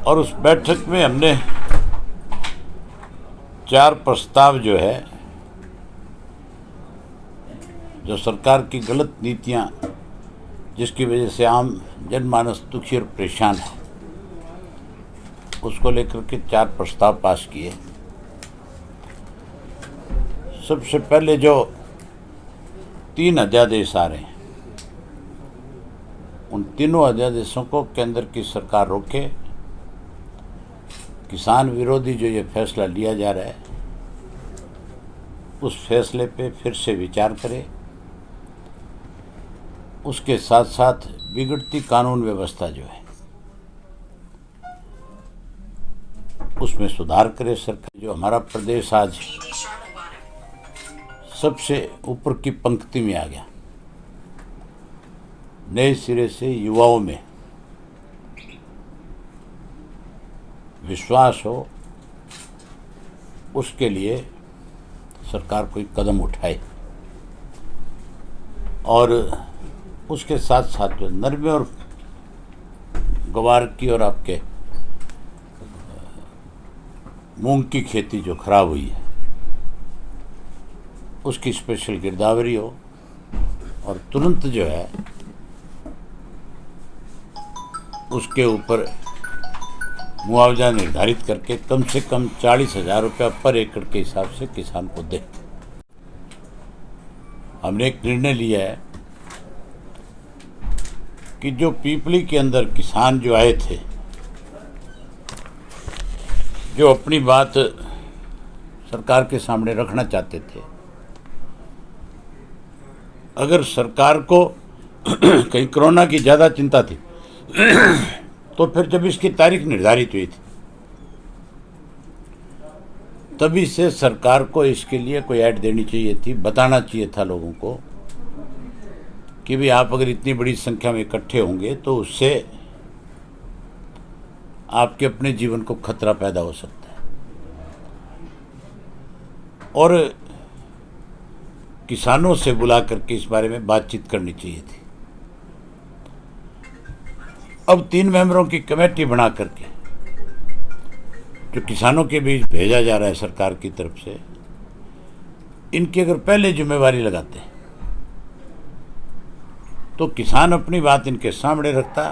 और उस बैठक में हमने 4 प्रस्ताव जो है, जो सरकार की गलत नीतियां जिसकी वजह से आम जनमानस दुखी और परेशान है, उसको लेकर के 4 प्रस्ताव पास किए। सबसे पहले जो 3 अध्यादेश आ रहे हैं, उन तीनों अध्यादेशों को केंद्र की सरकार रोके। किसान विरोधी जो ये फैसला लिया जा रहा है, उस फैसले पे फिर से विचार करे। उसके साथ साथ बिगड़ती कानून व्यवस्था जो है, उसमें सुधार करे सरकार। जो हमारा प्रदेश आज सबसे ऊपर की पंक्ति में आ गया, नए सिरे से युवाओं में विश्वास हो, उसके लिए सरकार कोई कदम उठाए। और उसके साथ साथ जो नरमे और ग्वार की और आपके मूंग की खेती जो खराब हुई है, उसकी स्पेशल गिरदावरी हो और तुरंत जो है उसके ऊपर मुआवजा निर्धारित करके कम से कम 40,000 रुपया पर एकड़ के हिसाब से किसान को दे। हमने एक निर्णय लिया है कि जो पीपली के अंदर किसान जो आए थे, जो अपनी बात सरकार के सामने रखना चाहते थे, अगर सरकार को कहीं कोरोना की ज़्यादा चिंता थी तो फिर जब इसकी तारीख निर्धारित हुई थी, तभी से सरकार को इसके लिए कोई ऐड देनी चाहिए थी, बताना चाहिए था लोगों को कि भाई आप अगर इतनी बड़ी संख्या में इकट्ठे होंगे तो उससे आपके अपने जीवन को खतरा पैदा हो सकता है। और किसानों से बुला करके इस बारे में बातचीत करनी चाहिए थी। अब 3 मेंबरों की कमेटी बना करके जो किसानों के बीच भेजा जा रहा है सरकार की तरफ से, इनकी अगर पहले जिम्मेवारी लगाते हैं तो किसान अपनी बात इनके सामने रखता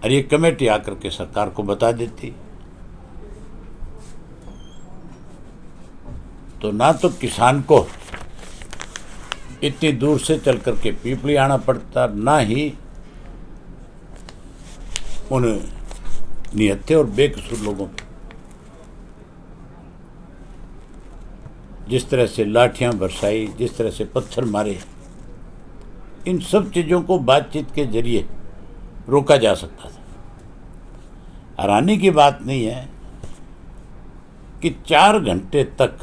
और ये कमेटी आकर के सरकार को बता देती, तो ना तो किसान को इतनी दूर से चल करके पीपली आना पड़ता, ना ही उन निहत्थे और बेकसूर लोगों पर जिस तरह से लाठियां बरसाई, जिस तरह से पत्थर मारे, इन सब चीज़ों को बातचीत के जरिए रोका जा सकता था। हैरानी की बात नहीं है कि 4 घंटे तक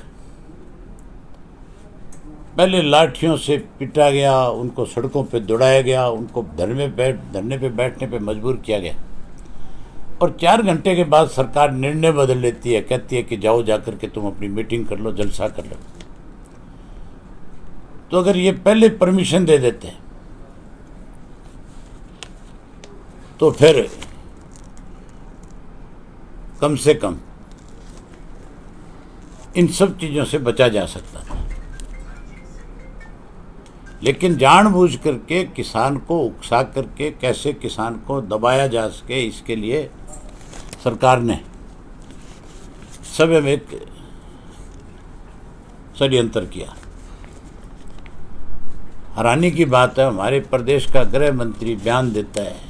पहले लाठियों से पिटा गया, उनको सड़कों पे दौड़ाया गया, उनको धरने पे बैठने पे मजबूर किया गया, और 4 घंटे के बाद सरकार निर्णय बदल लेती है, कहती है कि जाओ जाकर के तुम अपनी मीटिंग कर लो, जलसा कर लो। तो अगर ये पहले परमिशन दे देते हैं तो फिर कम से कम इन सब चीज़ों से बचा जा सकता था। लेकिन जानबूझ करके किसान को उकसा करके कैसे किसान को दबाया जा सके, इसके लिए सरकार ने सभी में एक षड्यंत्र किया। हैरानी की बात है, हमारे प्रदेश का गृह मंत्री बयान देता है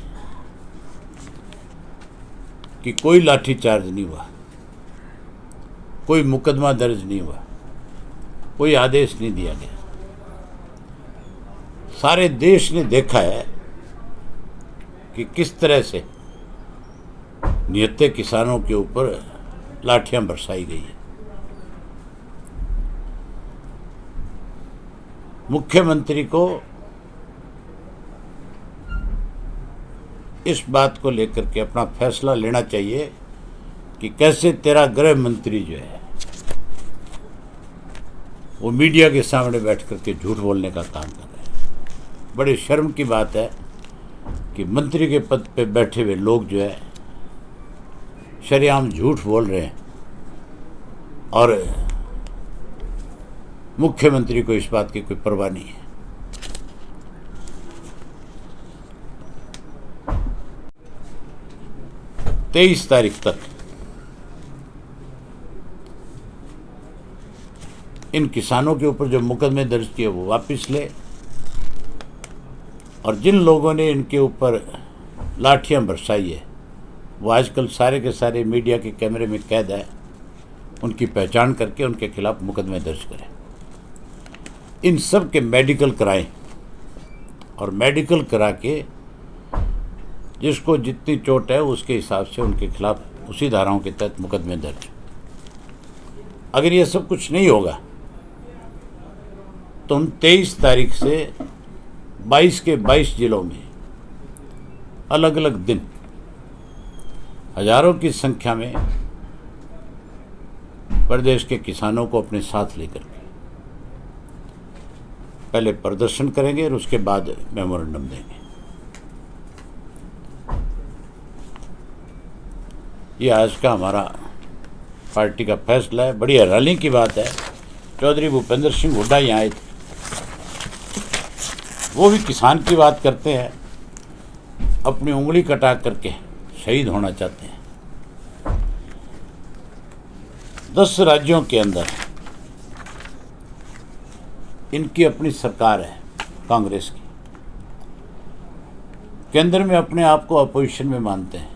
कि कोई लाठीचार्ज नहीं हुआ, कोई मुकदमा दर्ज नहीं हुआ, कोई आदेश नहीं दिया गया। सारे देश ने देखा है कि किस तरह से निहत्थे किसानों के ऊपर लाठियां बरसाई गई है। मुख्यमंत्री को इस बात को लेकर के अपना फैसला लेना चाहिए कि कैसे तेरा गृह मंत्री जो है वो मीडिया के सामने बैठ करके झूठ बोलने का काम कर रहे हैं। बड़े शर्म की बात है कि मंत्री के पद पे बैठे हुए लोग जो है शरेआम झूठ बोल रहे हैं और मुख्यमंत्री को इस बात की कोई परवाह नहीं है। तेईस तारीख तक इन किसानों के ऊपर जो मुकदमे दर्ज किए वो वापस ले, और जिन लोगों ने इनके ऊपर लाठियां बरसाई है वो आजकल सारे के सारे मीडिया के कैमरे में कैद है, उनकी पहचान करके उनके खिलाफ मुकदमे दर्ज करें। इन सब के मेडिकल कराएं और मेडिकल करा के जिसको जितनी चोट है उसके हिसाब से उनके खिलाफ उसी धाराओं के तहत मुकदमे दर्ज। अगर ये सब कुछ नहीं होगा तो हम 23 तारीख से 22 के 22 जिलों में अलग अलग दिन हजारों की संख्या में प्रदेश के किसानों को अपने साथ लेकर के पहले प्रदर्शन करेंगे और उसके बाद मेमोरेंडम देंगे। ये आज का हमारा पार्टी का फैसला है। बड़ी हैरानी की बात है, चौधरी भूपेंद्र सिंह हुड्डा यहाँ आए थे, वो भी किसान की बात करते हैं, अपनी उंगली कटा करके शहीद होना चाहते हैं। 10 राज्यों के अंदर इनकी अपनी सरकार है कांग्रेस की, केंद्र में अपने आप को अपोजिशन में मानते हैं।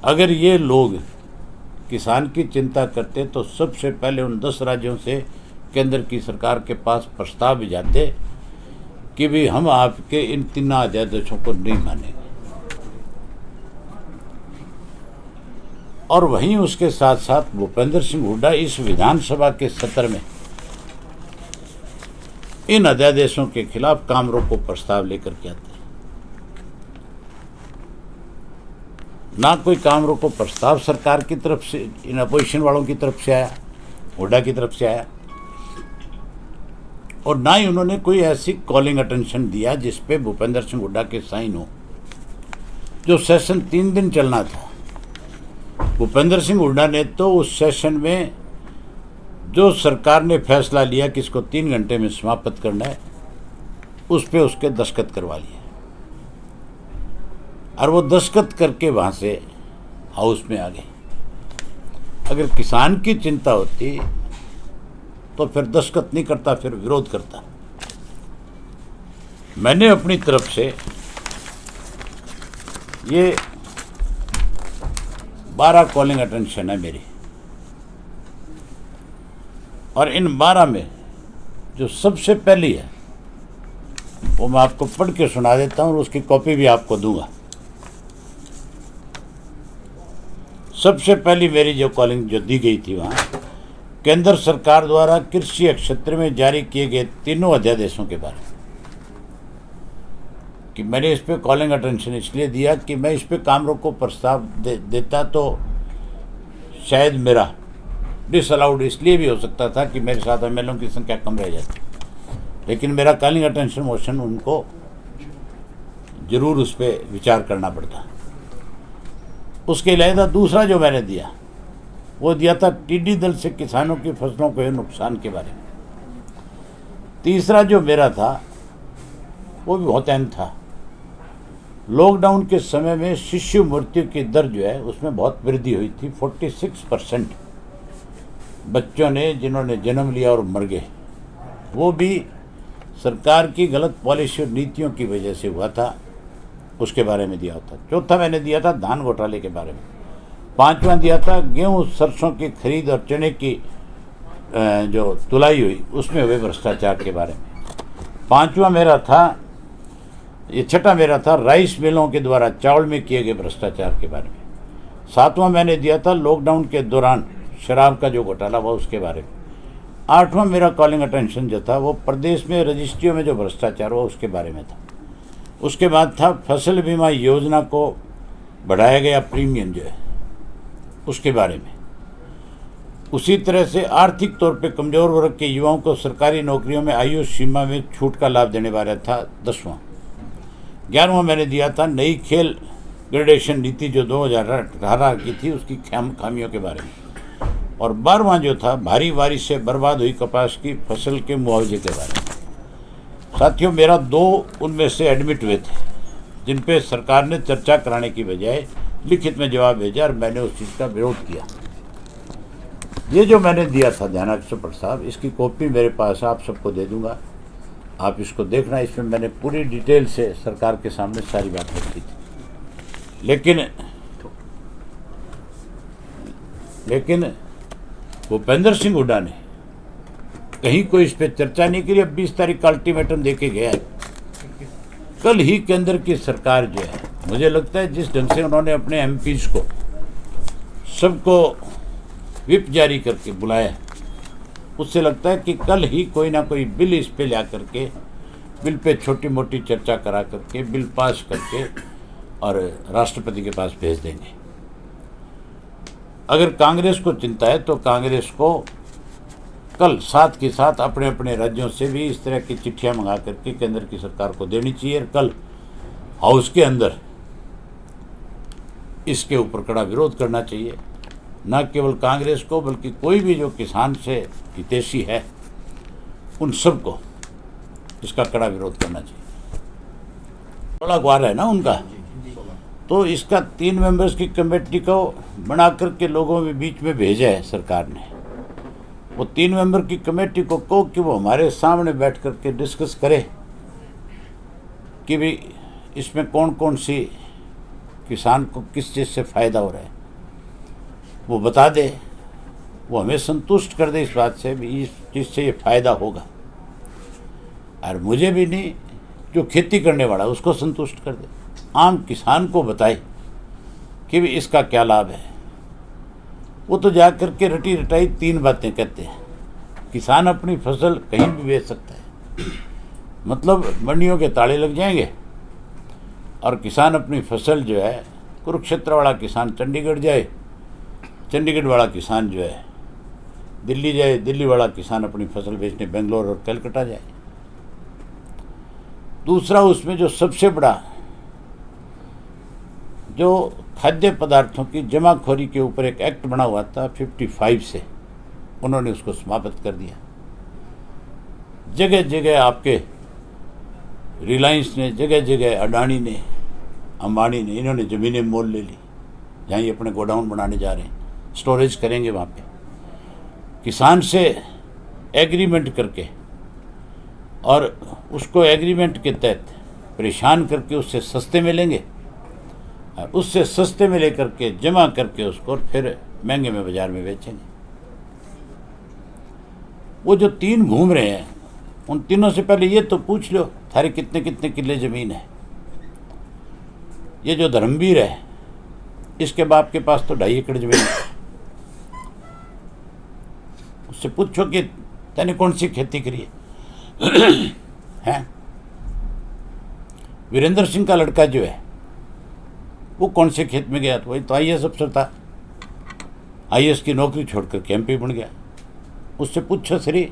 अगर ये लोग किसान की चिंता करते तो सबसे पहले उन 10 राज्यों से केंद्र की सरकार के पास प्रस्ताव भी जाते कि भी हम आपके इन 3 अध्यादेशों को नहीं मानेंगे। और वहीं उसके साथ साथ भूपेंद्र सिंह हुड्डा इस विधानसभा के सत्र में इन अध्यादेशों के खिलाफ काम रोको प्रस्ताव लेकर के आते हैं। ना कोई काम रोको प्रस्ताव सरकार की तरफ से, इन अपोजिशन वालों की तरफ से आया, हुड्डा की तरफ से आया, और ना ही उन्होंने कोई ऐसी कॉलिंग अटेंशन दिया जिस पे भूपेंद्र सिंह हुड्डा के साइन हो। जो सेशन 3 दिन चलना था, भूपेंद्र सिंह हुड्डा ने तो उस सेशन में जो सरकार ने फैसला लिया कि इसको 3 घंटे में समाप्त करना है, उस पे उसके दस्तखत करवा लिए और वो दस्तखत करके वहाँ से हाउस में आ गए। अगर किसान की चिंता होती तो फिर दस्तखत नहीं करता, फिर विरोध करता। मैंने अपनी तरफ से ये 12 कॉलिंग अटेंशन है मेरी, और इन 12 में जो सबसे पहली है वो मैं आपको पढ़ के सुना देता हूँ और उसकी कॉपी भी आपको दूंगा। सबसे पहली मेरी जो कॉलिंग जो दी गई थी वहाँ केंद्र सरकार द्वारा कृषि क्षेत्र में जारी किए गए 3 अध्यादेशों के बारे में, कि मैंने इस पे कॉलिंग अटेंशन इसलिए दिया कि मैं इस पे काम रोको प्रस्ताव देता तो शायद मेरा डिसअलाउड इसलिए भी हो सकता था कि मेरे साथ एमएलओ की संख्या कम रह जाती, लेकिन मेरा कॉलिंग अटेंशन मोशन उनको जरूर उस पर विचार करना पड़ता। उसके अलावा दूसरा जो मैंने दिया वो दिया था टिड्डी दल से किसानों की फसलों को नुकसान के बारे में। तीसरा जो मेरा था वो भी बहुत अहम था। लॉकडाउन के समय में शिशु मृत्यु की दर जो है उसमें बहुत वृद्धि हुई थी। 46% बच्चों ने जिन्होंने जन्म लिया और मर गए, वो भी सरकार की गलत पॉलिसी और नीतियों की वजह से हुआ था, उसके बारे में दिया था। चौथा मैंने दिया था धान घोटाले के बारे में। 5वां दिया था गेहूं सरसों की खरीद और चने की जो तुलाई हुई उसमें हुए भ्रष्टाचार के बारे में। 5वां मेरा था, ये 6ठा मेरा था राइस मिलों के द्वारा चावल में किए गए भ्रष्टाचार के बारे में। 7वां मैंने दिया था लॉकडाउन के दौरान शराब का जो घोटाला हुआ उसके बारे में। 8वां मेरा कॉलिंग अटेंशन जो था वो प्रदेश में रजिस्ट्रियों में जो भ्रष्टाचार हुआ उसके बारे में था। उसके बाद था फसल बीमा योजना को बढ़ाया गया प्रीमियम जो है उसके बारे में। उसी तरह से आर्थिक तौर पे कमज़ोर वर्ग के युवाओं को सरकारी नौकरियों में आयु सीमा में छूट का लाभ देने वाला था 10वां। 11वां मैंने दिया था नई खेल ग्रेडेशन नीति जो 2018 की थी उसकी खामियों के बारे में, और 12वां जो था भारी बारिश से बर्बाद हुई कपास की फसल के मुआवजे के बारे में। साथियों, मेरा 2 उनमें से एडमिट हुए थे जिन पे सरकार ने चर्चा कराने की बजाय लिखित में जवाब भेजा और मैंने उस चीज़ का विरोध किया। ये जो मैंने दिया था ध्यानाकर्षण साहब, इसकी कॉपी मेरे पास आप सबको दे दूंगा, आप इसको देखना। इसमें मैंने पूरी डिटेल से सरकार के सामने सारी बात रखी थी। लेकिन भूपेंद्र सिंह हुड्डा ने कहीं कोई इस पर चर्चा नहीं करी। अब 20 तारीख का अल्टीमेटम देके गया है। कल ही केंद्र की सरकार जो है, मुझे लगता है जिस ढंग से उन्होंने अपने एमपीज को सबको विप जारी करके बुलाया, उससे लगता है कि कल ही कोई ना कोई बिल इस पे ला करके, बिल पे छोटी मोटी चर्चा करा करके बिल पास करके और राष्ट्रपति के पास भेज देंगे। अगर कांग्रेस को चिंता है तो कांग्रेस को कल साथ के साथ अपने अपने राज्यों से भी इस तरह की चिट्ठियां मंगा करके केंद्र की सरकार को देनी चाहिए और कल हाउस के अंदर इसके ऊपर कड़ा विरोध करना चाहिए। न केवल कांग्रेस को बल्कि कोई भी जो किसान से हितैषी है उन सबको इसका कड़ा विरोध करना चाहिए। बड़ा ग्वार है ना उनका, तो इसका 3 मेंबर्स की कमेटी को बना करके लोगों के बीच में भेजा है सरकार ने। वो 3 मेंबर की कमेटी को कहो कि वो हमारे सामने बैठ करके डिस्कस करे कि भी इसमें कौन कौन सी किसान को किस चीज़ से फ़ायदा हो रहा है, वो बता दे, वो हमें संतुष्ट कर दे इस बात से भी इस चीज़ से ये फ़ायदा होगा। और मुझे भी नहीं, जो खेती करने वाला उसको संतुष्ट कर दे, आम किसान को बताए कि भी इसका क्या लाभ है। वो तो जा कर के रटी रटाई 3 बातें कहते हैं। किसान अपनी फसल कहीं भी बेच सकता है, मतलब मंडियों के ताले लग जाएंगे, और किसान अपनी फसल जो है, कुरुक्षेत्र वाला किसान चंडीगढ़ जाए, चंडीगढ़ वाला किसान जो है दिल्ली जाए, दिल्ली वाला किसान अपनी फसल बेचने बेंगलोर और कलकत्ता जाए। दूसरा, उसमें जो सबसे बड़ा जो खाद्य पदार्थों की जमाखोरी के ऊपर एक एक्ट बना हुआ था 55 से, उन्होंने उसको समाप्त कर दिया। जगह जगह आपके रिलायंस ने, जगह जगह अडानी ने, अंबानी ने, इन्होंने ज़मीनें मोल ले ली जहाँ ये अपने गोडाउन बनाने जा रहे हैं, स्टोरेज करेंगे वहाँ पे। किसान से एग्रीमेंट करके और उसको एग्रीमेंट के तहत परेशान करके उससे सस्ते में लेंगे, और उससे सस्ते में लेकर के जमा करके उसको फिर महंगे में बाजार में बेचेंगे। वो जो 3 घूम रहे हैं, उन तीनों से पहले ये तो पूछ लो थारे कितने कितने किले ज़मीन है। ये जो धर्मवीर है, इसके बाप के पास तो 2.5 एकड़ ज़मीन है। उससे पूछो कि तैने कौन सी खेती करी है। वीरेंद्र सिंह का लड़का जो है वो कौन से खेत में गया था, वही तो IAS अफसर था, IAS की नौकरी छोड़कर के MP बन गया। उससे पूछो श्री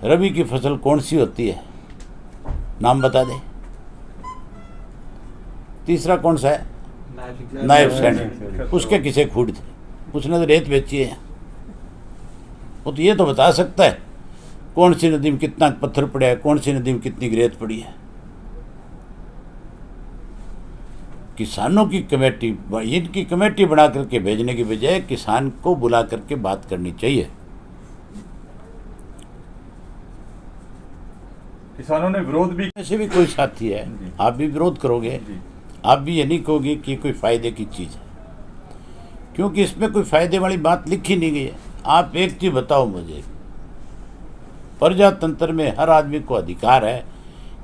रबी की फसल कौन सी होती है, नाम बता दे। तीसरा कौन सा है, नायब सैनिक, उसके किसे खूट थे, उसने तो रेत बेची है। वो तो ये तो बता सकता है कौन सी नदी में कितना पत्थर पड़ा है, कौन सी नदी में कितनी रेत पड़ी है। किसानों की कमेटी, इनकी कमेटी बना करके भेजने की बजाय किसान को बुला करके बात करनी चाहिए। किसानों ने विरोध भी, ऐसे भी कोई साथी है, आप भी विरोध करोगे, आप भी ये नहीं कहोगे कि कोई फायदे की चीज़ है, क्योंकि इसमें कोई फायदे वाली बात लिखी नहीं गई है। आप एक चीज बताओ मुझे, प्रजातंत्र में हर आदमी को अधिकार है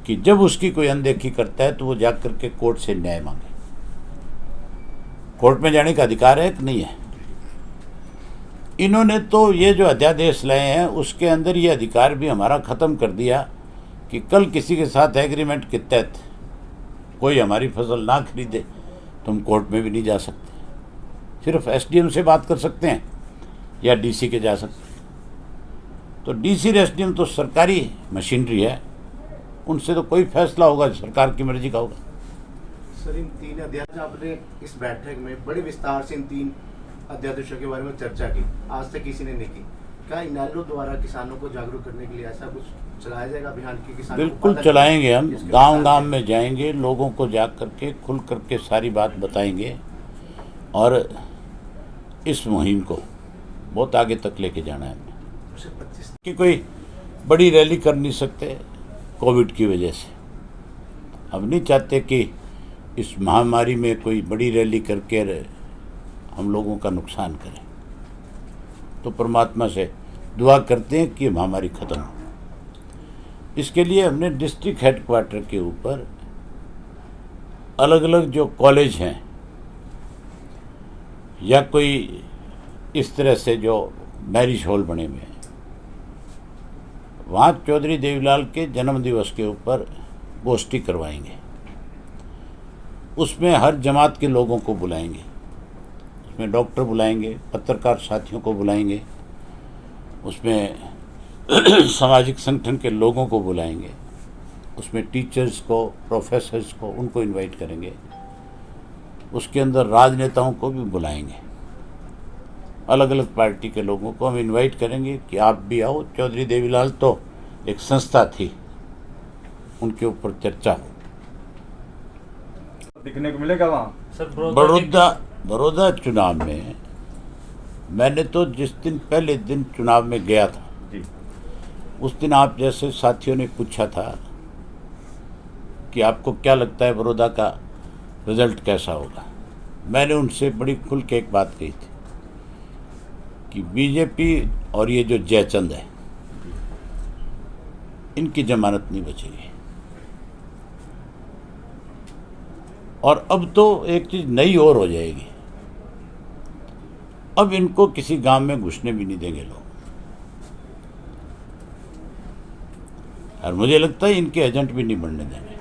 कि जब उसकी कोई अनदेखी करता है तो वो जाकर के कोर्ट से न्याय मांगे। कोर्ट में जाने का अधिकार है कि नहीं है? इन्होंने तो ये जो अध्यादेश लाए हैं उसके अंदर ये अधिकार भी हमारा ख़त्म कर दिया कि कल किसी के साथ एग्रीमेंट के तहत कोई हमारी फसल ना खरीदे तो हम कोर्ट में भी नहीं जा सकते, सिर्फ SDM से बात कर सकते हैं या DC के जा सकते हैं। तो DC और SDM तो सरकारी मशीनरी है, उनसे तो कोई फैसला होगा सरकार की मर्जी का होगा। सर, इन 3 अध्यादेश आपने इस बैठक में बड़े विस्तार से इन 3 अध्यादेशों के बारे में चर्चा की, आज तक किसी ने नहीं की। क्या इनेलो द्वारा किसानों को जागरूक करने के लिए ऐसा कुछ चलाया जाएगा अभियान की? किसान बिल्कुल चलाएंगे, हम गांव-गांव में जाएंगे, लोगों को जा करके खुल करके सारी बात बताएंगे और इस मुहिम को बहुत आगे तक लेके जाना है। कि कोई बड़ी रैली कर नहीं सकते कोविड की वजह से। हम नहीं चाहते कि इस महामारी में कोई बड़ी रैली करके हम लोगों का नुकसान करें। तो परमात्मा से दुआ करते हैं कि महामारी खत्म हो। इसके लिए हमने डिस्ट्रिक्ट हेडक्वार्टर के ऊपर अलग अलग जो कॉलेज हैं या कोई इस तरह से जो मैरिज हॉल बने हुए हैं, वहाँ चौधरी देवीलाल के जन्म दिवस के ऊपर गोष्ठी करवाएंगे। उसमें हर जमात के लोगों को बुलाएंगे, उसमें डॉक्टर बुलाएंगे, पत्रकार साथियों को बुलाएंगे, उसमें सामाजिक संगठन के लोगों को बुलाएंगे, उसमें टीचर्स को, प्रोफेसर्स को, उनको इनवाइट करेंगे। उसके अंदर राजनेताओं को भी बुलाएंगे, अलग अलग पार्टी के लोगों को हम इनवाइट करेंगे कि आप भी आओ। चौधरी देवीलाल तो एक संस्था थी, उनके ऊपर चर्चा हो। दिखने को मिलेगा वहाँ सर? बड़ौदा चुनाव में मैंने तो जिस दिन पहले दिन चुनाव में गया था जी, उस दिन आप जैसे साथियों ने पूछा था कि आपको क्या लगता है बड़ौदा का रिजल्ट कैसा होगा। मैंने उनसे बड़ी खुल के एक बात कही थी कि बीजेपी और ये जो जयचंद है, इनकी जमानत नहीं बचेगी। और अब तो एक चीज नई और हो जाएगी, अब इनको किसी गांव में घुसने भी नहीं देंगे लोग। और मुझे लगता है इनके एजेंट भी नहीं बनने देंगे।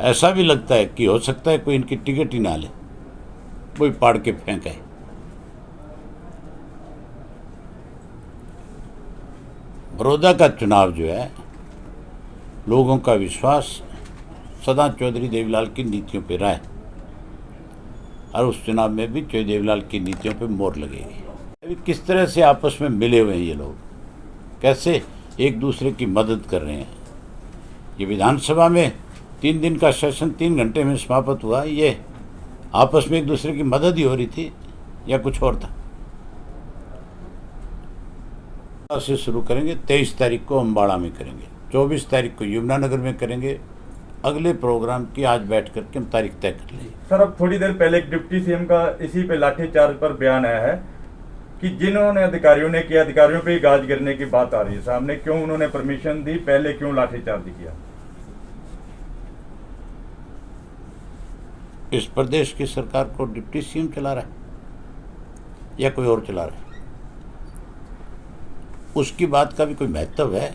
ऐसा भी लगता है कि हो सकता है कोई इनकी टिकट ही ना ले, कोई पाड़ के फेंके। बड़ौदा का चुनाव जो है, लोगों का विश्वास सदा चौधरी देवीलाल की नीतियों पे रहा है और उस चुनाव में भी चौधरी देवीलाल की नीतियों पे मोहर लगेगी। अभी किस तरह से आपस में मिले हुए हैं ये लोग, कैसे एक दूसरे की मदद कर रहे हैं। ये विधानसभा में 3 दिन का सेशन 3 घंटे में समाप्त हुआ, ये आपस में एक दूसरे की मदद ही हो रही थी या कुछ और था। से शुरू करेंगे, 23 तारीख को अम्बाड़ा में करेंगे, 24 तारीख को यमुनानगर में करेंगे। अगले प्रोग्राम की आज बैठ करके हम तारीख तय कर लेंगे। सर, अब थोड़ी देर पहले एक डिप्टी सीएम का इसी पे लाठीचार्ज पर बयान आया है कि जिन्होंने अधिकारियों ने किया, अधिकारियों पे ही गाज गिरने की बात आ रही है सामने। क्यों उन्होंने परमिशन दी, पहले क्यों लाठीचार्ज किया? इस प्रदेश की सरकार को डिप्टी सीएम चला रहा है या कोई और चला रहा है, उसकी बात का भी कोई महत्व है?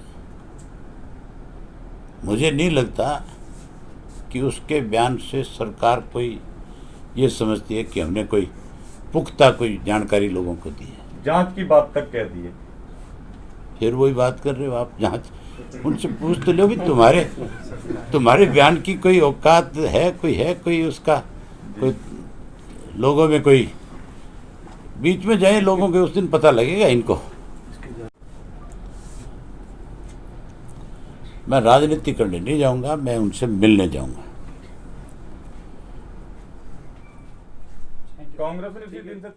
मुझे नहीं लगता कि उसके बयान से सरकार कोई ये समझती है कि हमने कोई पुख्ता कोई जानकारी लोगों को दी है। जांच की बात तक कह दी है। फिर वही बात कर रहे हो आप, जांच उनसे पूछ तो लो भी, तुम्हारे बयान की कोई औकात है, कोई उसका कोई लोगों में कोई बीच में जाए लोगों के, उस दिन पता लगेगा इनको। मैं राजनीति करने नहीं जाऊंगा, मैं उनसे मिलने जाऊंगा। कांग्रेस ने इसी दिन से